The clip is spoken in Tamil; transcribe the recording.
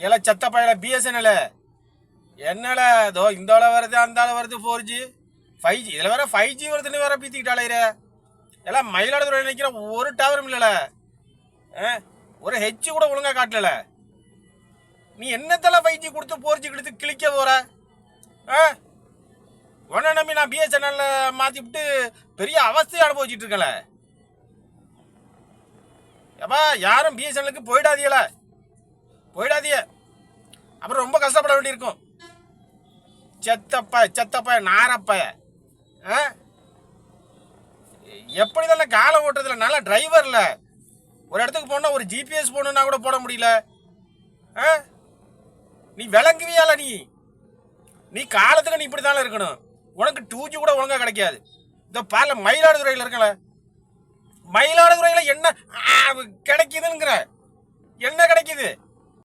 எல்லாம் செத்த பையல பிஎஸ்என்எல் என்னல இதோ இந்த வருது அந்த வருது 4G 5G இதில் வேற 5G வருதுன்னு வேற பீத்திக்கிட்டாலே எல்லாம் மயிலாடுதுறை நினைக்கிற ஒரு டவரும் இல்லைல, ஒரு ஹெச் கூட ஒழுங்கா காட்டல. நீ என்னத்தெல்லாம் 5G கொடுத்து 4G கொடுத்து கிளிக்க போற? உடனே நம்பி நான் பிஎஸ்என்எல் மாற்றி விட்டு பெரிய அவஸ்தையை அனுபவிச்சுட்டு இருக்கல. ஏப்பா யாரும் பிஎஸ்என்எலுக்கு போயிடாதீங்கள, போயிடாதீங்க, அப்புறம் ரொம்ப கஷ்டப்பட வேண்டியிருக்கும். செத்தப்ப நாரப்ப எப்படி தானே காலை ஓட்டுறதுல நல்ல டிரைவர்ல ஒரு இடத்துக்கு போனா ஒரு ஜிபிஎஸ் போகணுன்னா கூட போட முடியல. நீ விளங்குவியால? நீ காலத்துக்கு நீ இப்படி தானே இருக்கணும். உனக்கு 2G கூட ஒழுங்கா கிடைக்காது. இந்த பால மயிலாடுதுறையில் இருக்கல, மயிலாடுதுறையில் என்ன கிடைக்குதுங்கிற, என்ன கிடைக்குது?